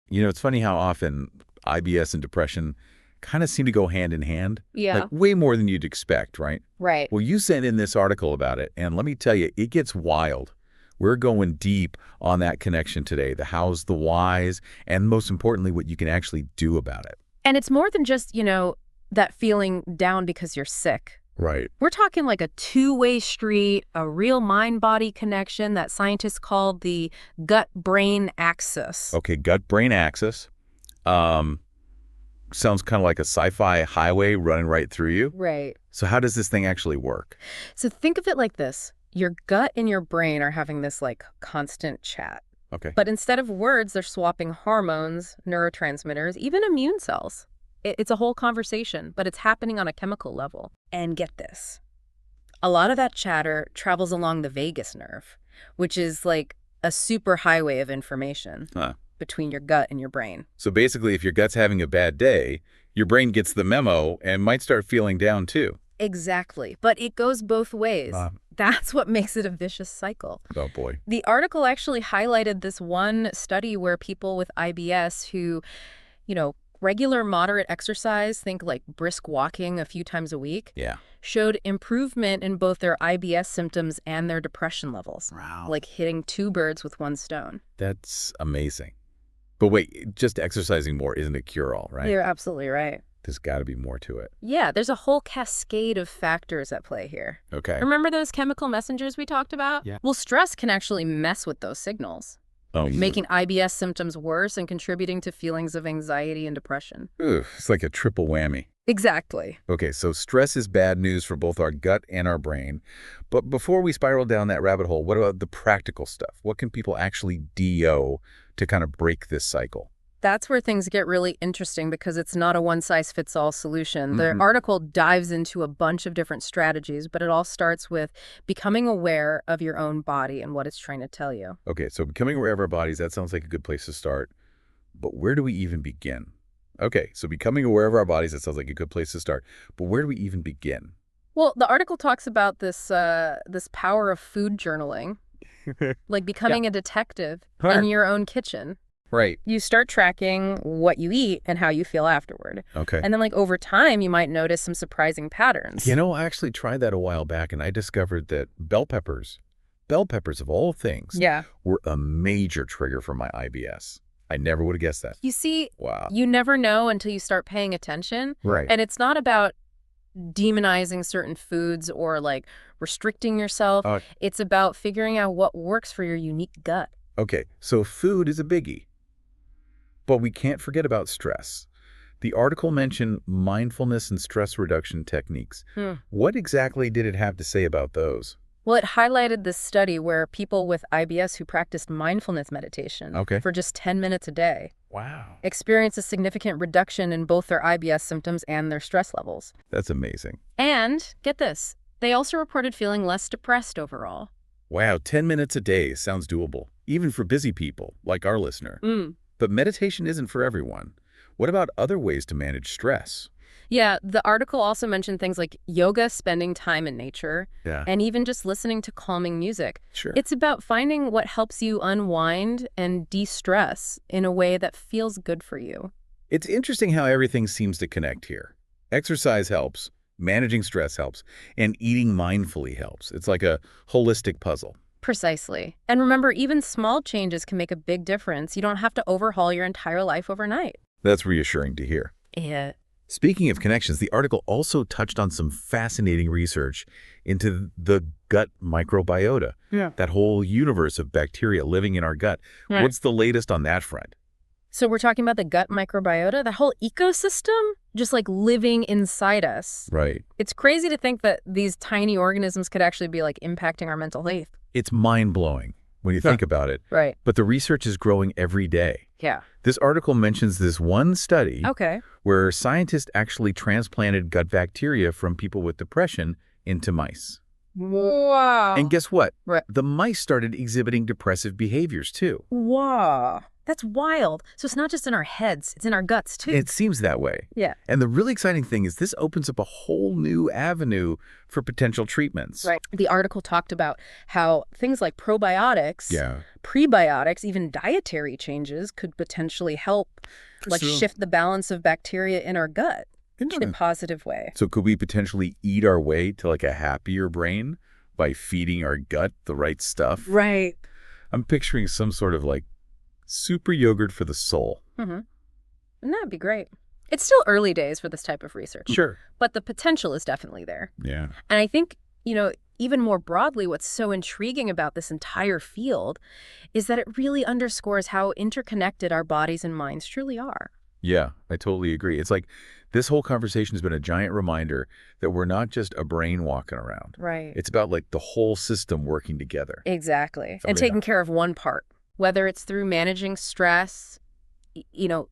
It's funny how often IBS and depression kind of seem to go hand in hand. Yeah. Like way more than you'd expect, right? Right. Well, you sent in this article about it, and let me tell you, it gets wild. We're going deep on that connection today, the hows, the whys, and most importantly, what you can actually do about it. And it's more than just, that feeling down because you're sick. Right. We're talking like a two-way street, a real mind-body connection that scientists call the gut-brain axis. Okay, gut-brain axis. Sounds kind of like a sci-fi highway running right through you. Right. So how does this thing actually work? So think of it like this. Your gut and your brain are having this like constant chat. Okay. But instead of words, they're swapping hormones, neurotransmitters, even immune cells. It's a whole conversation, but it's happening on a chemical level. And get this. A lot of that chatter travels along the vagus nerve, which is like a super highway of information between your gut and your brain. So basically, if your gut's having a bad day, your brain gets the memo and might start feeling down too. Exactly. But it goes both ways. That's what makes it a vicious cycle. Oh, boy. The article actually highlighted this one study where people with IBS who, regular moderate exercise, think like brisk walking a few times a week, showed improvement in both their IBS symptoms and their depression levels. Wow. Like hitting two birds with one stone. That's amazing. But wait, just exercising more isn't a cure-all, right? You're absolutely right. There's got to be more to it. Yeah, there's a whole cascade of factors at play here. Okay. Remember those chemical messengers we talked about? Yeah. Well, stress can actually mess with those signals, making IBS symptoms worse and contributing to feelings of anxiety and depression. It's like a triple whammy. Exactly. Okay, so stress is bad news for both our gut and our brain. But before we spiral down that rabbit hole, what about the practical stuff? What can people actually do to kind of break this cycle? That's where things get really interesting because it's not a one-size-fits-all solution. The article dives into a bunch of different strategies, but it all starts with becoming aware of your own body and what it's trying to tell you. Okay, so becoming aware of our bodies, that sounds like a good place to start. But where do we even begin? Okay, so becoming aware of our bodies, that sounds like a good place to start. But where do we even begin? Well, the article talks about this power of food journaling, like becoming a detective in your own kitchen. Right. You start tracking what you eat and how you feel afterward. Okay. And then over time, you might notice some surprising patterns. I actually tried that a while back, and I discovered that bell peppers of all things, were a major trigger for my IBS. I never would have guessed that. You see, wow. You never know until you start paying attention. Right. And it's not about demonizing certain foods or restricting yourself. It's about figuring out what works for your unique gut. Okay, so food is a biggie. But we can't forget about stress. The article mentioned mindfulness and stress reduction techniques. What exactly did it have to say about those? Well, it highlighted this study where people with IBS who practiced mindfulness meditation for just 10 minutes a day experienced a significant reduction in both their IBS symptoms and their stress levels. That's amazing. And get this, they also reported feeling less depressed overall. Wow, 10 minutes a day sounds doable, even for busy people like our listener. But meditation isn't for everyone. What about other ways to manage stress? Yeah, the article also mentioned things like yoga, spending time in nature, and even just listening to calming music. Sure. It's about finding what helps you unwind and de-stress in a way that feels good for you. It's interesting how everything seems to connect here. Exercise helps, managing stress helps, and eating mindfully helps. It's like a holistic puzzle. Precisely. And remember, even small changes can make a big difference. You don't have to overhaul your entire life overnight. That's reassuring to hear. Yeah. Speaking of connections, the article also touched on some fascinating research into the gut microbiota, that whole universe of bacteria living in our gut. Right. What's the latest on that front? So we're talking about the gut microbiota, that whole ecosystem just living inside us. Right. It's crazy to think that these tiny organisms could actually be impacting our mental health. It's mind-blowing when you think about it. Right. But the research is growing every day. Yeah. This article mentions this one study where scientists actually transplanted gut bacteria from people with depression into mice. Wow. And guess what? Right. The mice started exhibiting depressive behaviors too. Wow. That's wild. So it's not just in our heads, it's in our guts too. It seems that way. Yeah. And the really exciting thing is this opens up a whole new avenue for potential treatments. Right. The article talked about how things like probiotics, Yeah. prebiotics, even dietary changes could potentially help shift the balance of bacteria in our gut in a positive way. So could we potentially eat our way to like a happier brain by feeding our gut the right stuff? Right. I'm picturing some sort of like super yogurt for the soul. Mm-hmm. And that'd be great. It's still early days for this type of research. Sure. But the potential is definitely there. Yeah. And I think, even more broadly, what's so intriguing about this entire field is that it really underscores how interconnected our bodies and minds truly are. Yeah, I totally agree. It's like this whole conversation has been a giant reminder that we're not just a brain walking around. Right. It's about like the whole system working together. Exactly. And taking care of one part, whether it's through managing stress, eating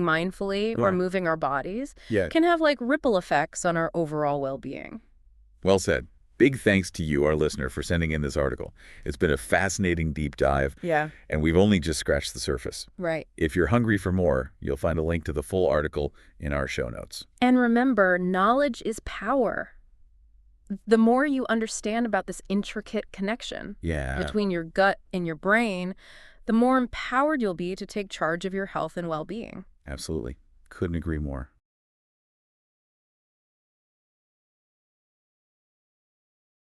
mindfully or moving our bodies, can have like ripple effects on our overall well-being. Well said. Big thanks to you, our listener, for sending in this article. It's been a fascinating deep dive. Yeah. And we've only just scratched the surface. Right. If you're hungry for more, you'll find a link to the full article in our show notes. And remember, knowledge is power. The more you understand about this intricate connection between your gut and your brain, the more empowered you'll be to take charge of your health and well-being. Absolutely. Couldn't agree more.